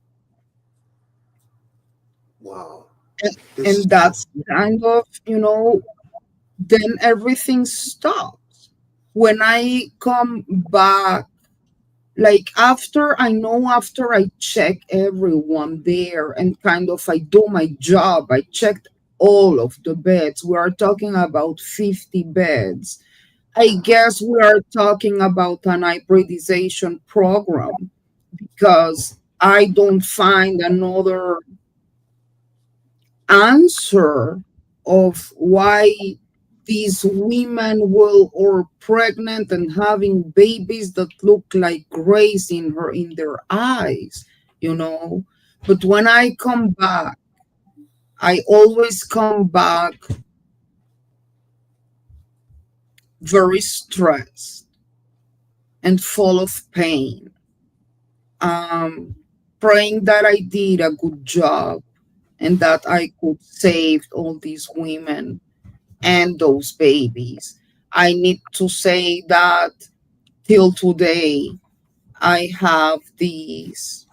Wow. And, This and that's kind of, then everything stops. When I come back, like after I check everyone there and kind of I do my job, I checked all of the beds. We are talking about 50 beds. I guess we are talking about an hybridization program because I don't find another answer of why these women will or pregnant and having babies that look like grays in their eyes, you know. But when I come back, I always come back very stressed and full of pain, um praying that I did a good job and that I could save all these women and those babies. I need to say that till today, I have these,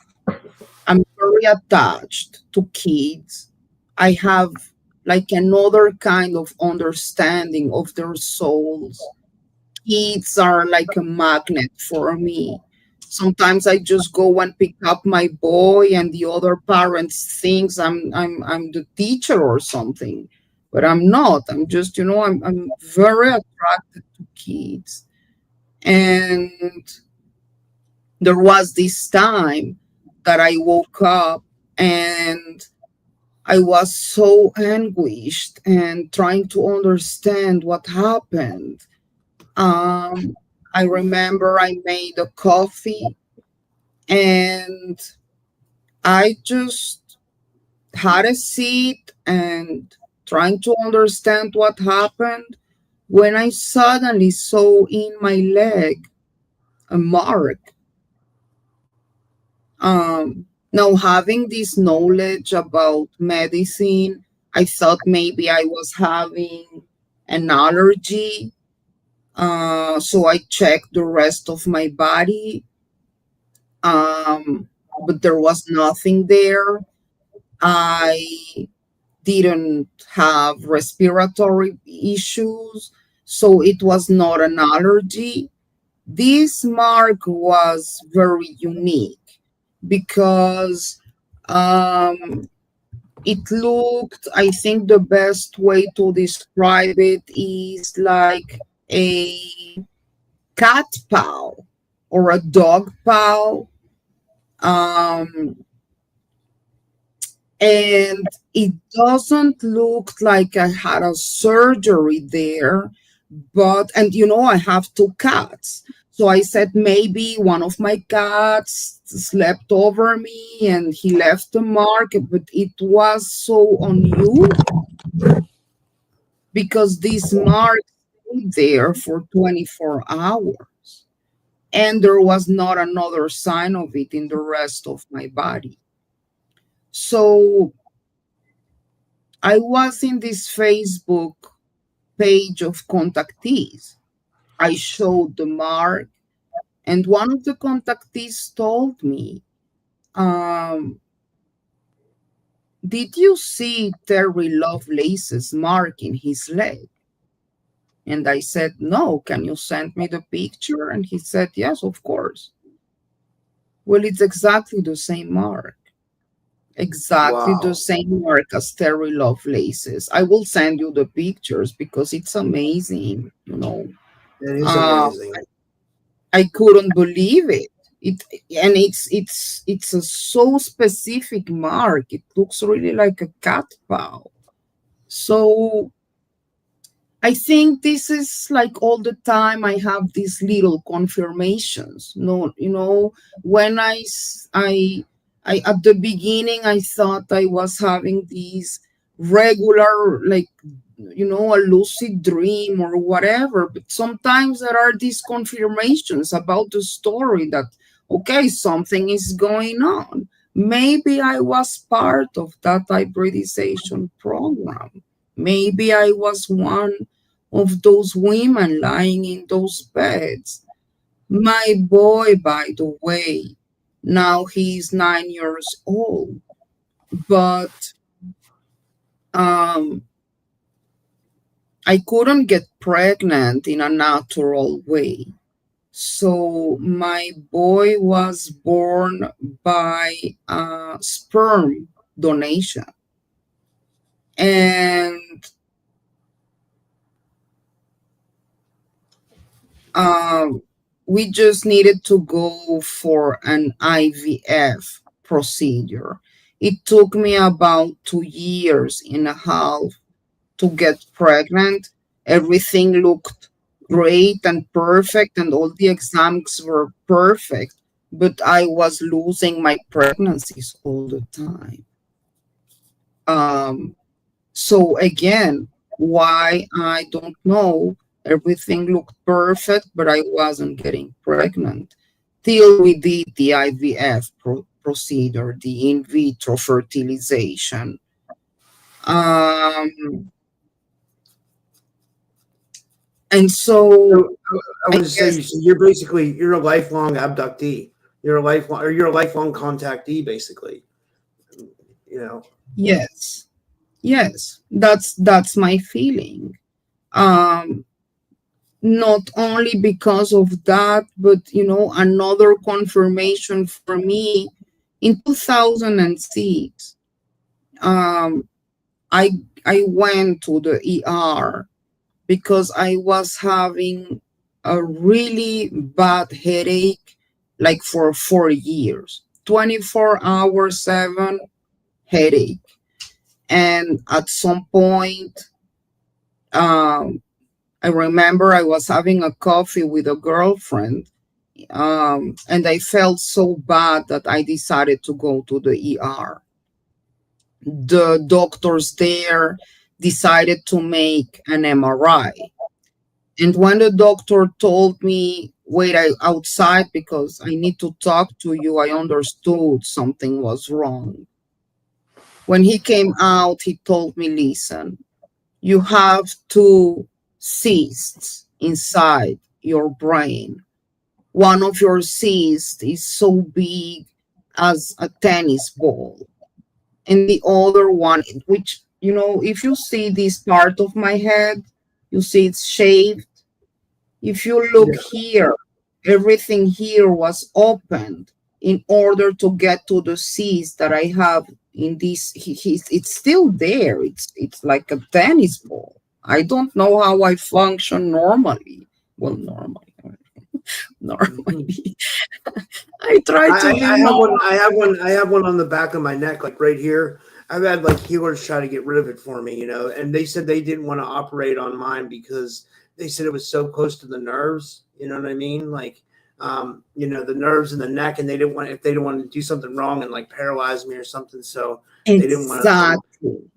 I'm very attached to kids. I have like another kind of understanding of their souls. Kids are like a magnet for me. Sometimes I just go and pick up my boy and the other parents thinks I'm the teacher or something. But I'm not. I'm just, I'm very attracted to kids. And there was this time that I woke up and I was so anguished and trying to understand what happened. um, I remember I made a coffee and I just had a seat and trying to understand what happened when I suddenly saw in my leg a mark. Now, having this knowledge about medicine, I thought maybe I was having an allergy. So I checked the rest of my body, but there was nothing there. I didn't have respiratory issues, so it was not an allergy. This mark was very unique because um, it looked, I think the best way to describe it is like a cat paw or a dog paw. Um, and it doesn't look like I had a surgery there, but and I have two cats. So I said maybe one of my cats slept over me and he left a mark, but it was so unusual because this mark stayed there for 24 hours and there was not another sign of it in the rest of my body. So I was in this Facebook page of contactees. I showed the mark, and one of the contactees told me, um, did you see Terry Lovelace's mark in his leg? And I said, no, can you send me the picture? And he said, yes, of course. Well, it's exactly the same mark. Exactly the wow. same mark as Terry Lovelace's. I will send you the pictures because it's amazing. That is Uh, amazing. I couldn't believe it. It and it's a so specific mark. It looks really like a cat paw. So I think this is like all the time I have these little confirmations. No, when I at the beginning I thought I was having these regular like a lucid dream or whatever, but sometimes there are these confirmations about the story that okay, something is going on. Maybe I was part of that hybridization program. Maybe I was one of those women lying in those beds. My boy, by the way, now he's 9 years old, but um, I couldn't get pregnant in a natural way. So my boy was born by sperm donation. And um, we just needed to go for an IVF procedure. It took me about 2 years and a half to get pregnant. Everything looked great and perfect, and all the exams were perfect, but I was losing my pregnancies all the time. Um, so again, why I don't know. Everything looked perfect, but I wasn't getting pregnant till we did the IVF procedure, the in vitro fertilization. Um, and so So I I want to say guess you're a lifelong abductee. You're a lifelong contactee, basically. You know. yes, yes, that's my feeling. Um, Not only because of that, but another confirmation for me in 2006. Um, I I went to the ER because I was having a really bad headache, like for 4 years, 24 hours 7 headache. And at some point, um, I remember I was having a coffee with a girlfriend, and I felt so bad that I decided to go to the ER. The doctors there decided to make an MRI. And when the doctor told me, wait outside because I need to talk to you, I understood something was wrong. When he came out, he told me, listen, you have two cysts inside your brain. One of your cysts is so big as a tennis ball, and the other one, which, if you see this part of my head, you see it's shaved. If you look Yeah. here, everything here was opened in order to get to the cyst that I have in this. It's still there. It's like a tennis ball. I don't know how I function normally. Well, Mhm. normally. I try to be I have one. normal. I have one on the back of my neck, like right here. I've had like healers try to get rid of it for me, and they said they didn't want to operate on mine because they said it was so close to the nerves. You know what I mean? Like, the nerves in the neck, and they didn't want if they didn't want to do something wrong and like paralyze me or something. So they didn't want to. Exactly.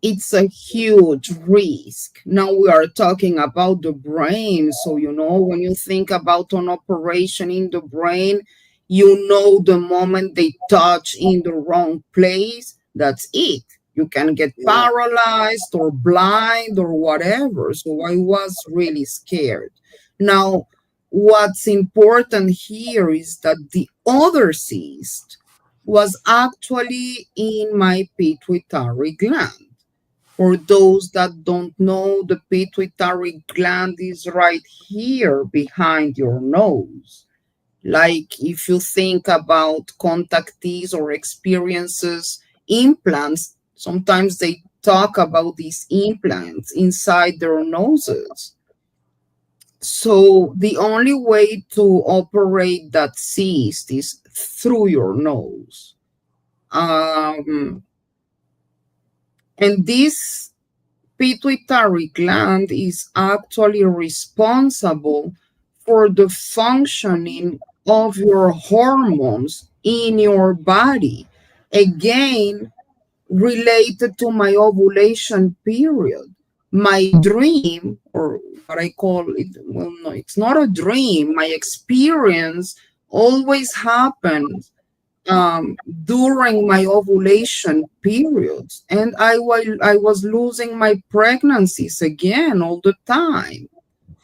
It's a huge risk. Now we are talking about the brain. So, when you think about an operation in the brain, the moment they touch in the wrong place, that's it. You can get Yeah. paralyzed or blind or whatever. So I was really scared. Now, what's important here is that the other cyst was actually in my pituitary gland. For those that don't know, the pituitary gland is right here behind your nose. Like if you think about contactees or experiences, implants, sometimes they talk about these implants inside their noses. So the only way to operate that cyst is through your nose. Um, and this pituitary gland is actually responsible for the functioning of your hormones in your body. Again, related to my ovulation period. My dream, or what I call it, well, no, it's not a dream. My experience always happens during my ovulation periods, and I was losing my pregnancies again all the time.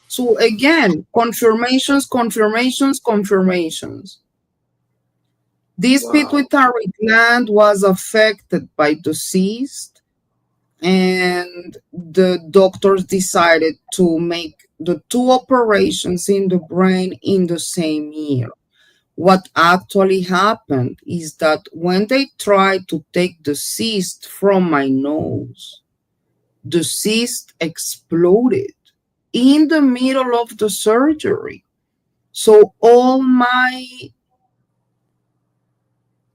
So again, confirmations, confirmations, confirmations. This Wow. pituitary gland was affected by the cyst, and the doctors decided to make the two operations in the brain in the same year. What actually happened is that when they tried to take the cyst from my nose, the cyst exploded in the middle of the surgery. So all my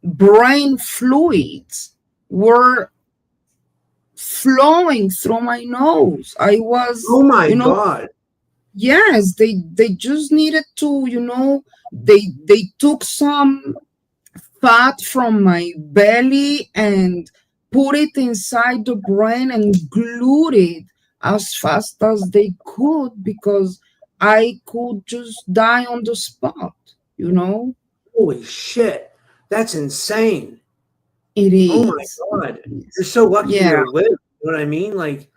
brain fluids were flowing through my nose. I was, Oh my you know, God. yes, they just needed to, they took some fat from my belly and put it inside the brain and glued it as fast as they could because I could just die on the spot, you know? Holy shit. That's insane. It Oh my is. God. It You're is. so lucky Yeah. you're alive. You know what I mean? Like,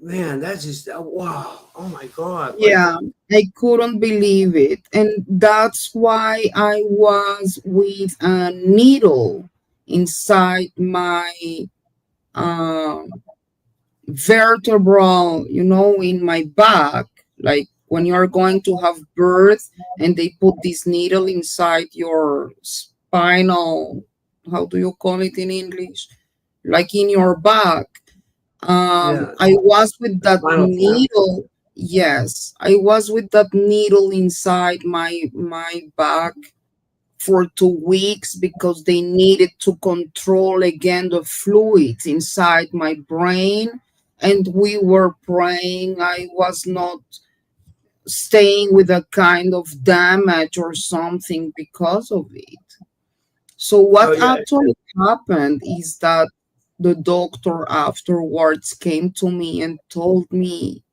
man, that's just, wow. Oh my God. Like, Yeah, I couldn't believe it. And that's why I was with a needle inside my um, vertebral, in my back. Like when you're going to have birth and they put this needle inside your spinal, how do you call it in English? Like in your back. yeah, I was with that spinal tap. needle. Yes, I was with that needle inside my back for 2 weeks because they needed to control again the fluids inside my brain. And we were praying I was not staying with a kind of damage or something because of it. So Oh what yeah. actually happened is that the doctor afterwards came to me and told me,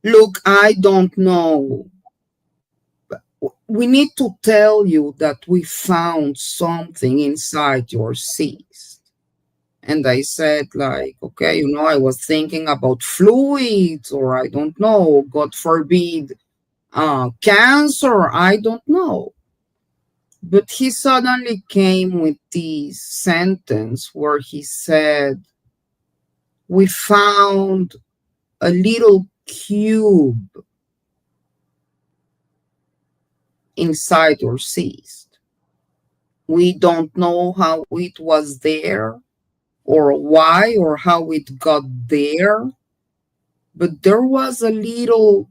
"Look, I don't know. We need to tell you that we found something inside your cyst." And I said, like, okay, I was thinking about fluids, or I don't know, God forbid, cancer, I don't know. But he suddenly came with this sentence where he said, "We found a little cube inside your cyst. We don't know how it was there or why or how it got there, but there was a little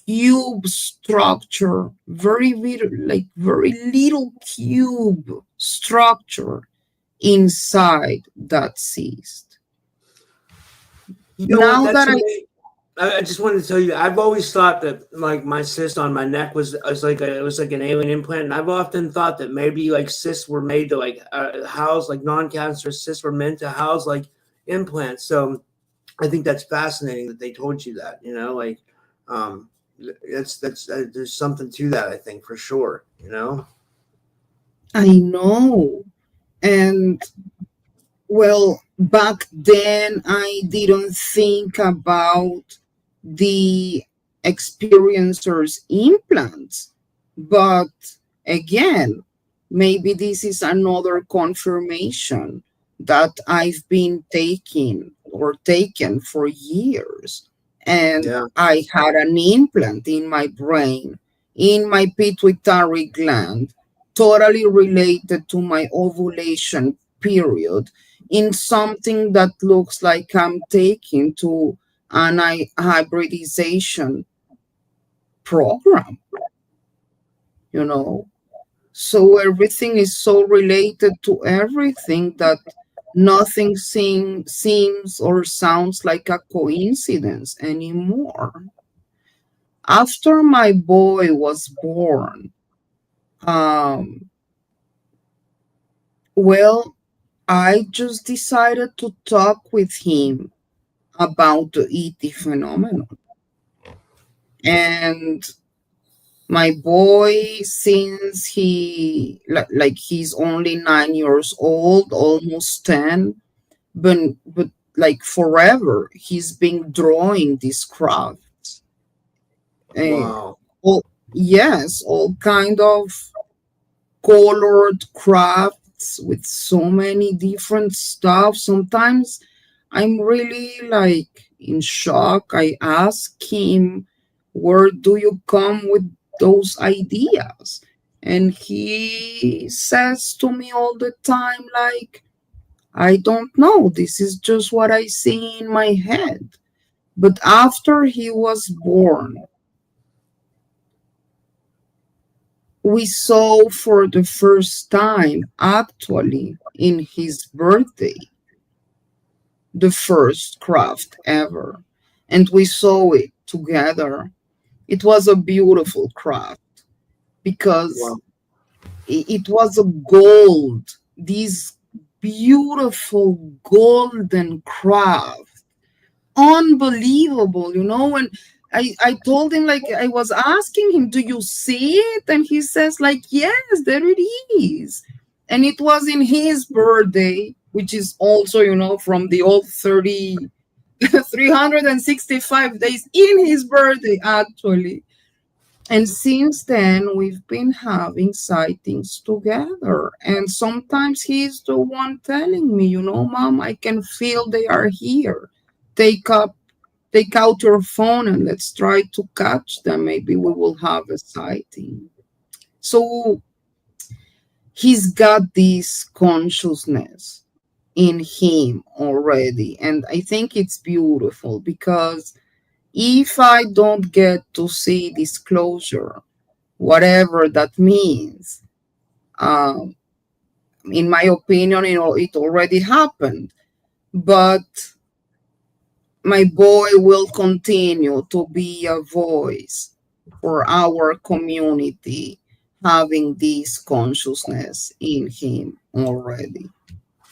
cube structure, very little cube structure inside that cyst." You know what? Now That's that I amazing. I just wanted to tell you, I've always thought that like my cyst on my neck was like an alien implant, and I've often thought that maybe like cysts were made to like house like non-cancerous cysts were meant to house like implants. So I think that's fascinating that they told you that. Like um, that's there's something to that. I think for sure. I know. And well, back then I didn't think about the experiencers implants. But again, maybe this is another confirmation that I've been taken for years. And Yeah. I had an implant in my brain, in my pituitary gland, totally related to my ovulation period, in something that looks like I'm taking to an hybridization program, you know. So everything is so related to everything that nothing seems or sounds like a coincidence anymore. After my boy was born, um, well, I just decided to talk with him about the ET phenomenon. And My boy, since like he's only 9 years old, almost 10, but like forever, he's been drawing these crafts. And Wow. all, yes, all kind of colored crafts with so many different stuff. Sometimes I'm really like in shock. I ask him, where do you come with those ideas? And he says to me all the time, like, I don't know. This is just what I see in my head. But after he was born, we saw for the first time, actually, in his birthday, the first craft ever. And we saw it together. It was a beautiful craft because Wow. it was a gold, these beautiful golden craft, unbelievable, and I told him, like, I was asking him, do you see it? And he says, like, yes, there it is. And it was in his birthday, which is also, from the old 365 days in his birthday, actually. And since then, we've been having sightings together. And sometimes he's the one telling me, Mom, I can feel they are here. Take up, take out your phone and let's try to catch them. Maybe we will have a sighting. So he's got this consciousness in him already. And I think it's beautiful because if I don't get to see disclosure, whatever that means, um, in my opinion, it already happened. But my boy will continue to be a voice for our community, having this consciousness in him already.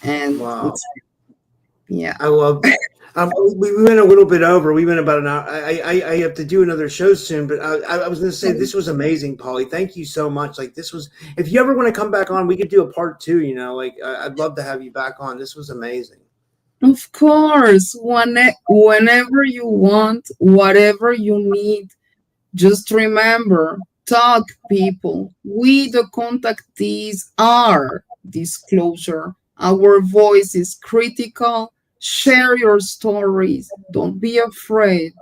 And Wow. it's, yeah. I love that. We went a little bit over. We went about an hour. I have to do another show soon, but I was going to say this was amazing, Polly. Thank you so much. Like this was. If you ever want to come back on, we could do a part two. Like I'd love to have you back on. This was amazing. Of course, whenever you want, whatever you need, just remember, talk, people. We, the contactees, are disclosure. Our voice is critical. Share your stories. Don't be afraid.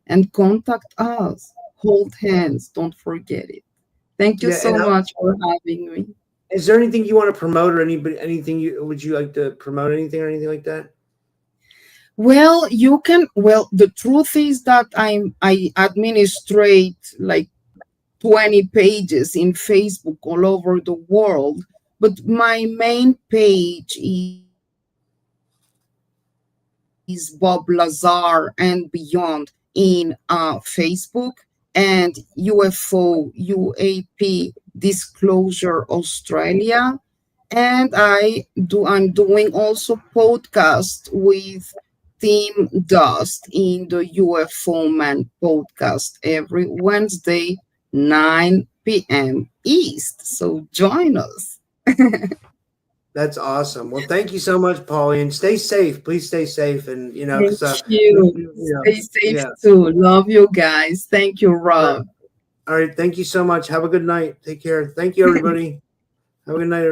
And contact us. Hold hands. Don't forget it. Thank you Yeah. so much for having me. Is there anything you want to promote, or anything would you like to promote, anything or anything like that? Well, the truth is that I administrate like 20 pages in Facebook all over the world, but my main page is Bob Lazar and Beyond in Facebook, and UFO UAP Disclosure Australia. And I'm doing also podcast with Team Dust in the UFO Man podcast every Wednesday, 9 p.m. East. So join us. That's awesome. Well, thank you so much, Polly, and stay safe. Please stay safe, and Thank because you. Stay safe yeah. too. Love you guys. Thank you, All right. Rob. All right. Thank you so much. Have a good night. Take care. Thank you, everybody. Have a good night, everybody.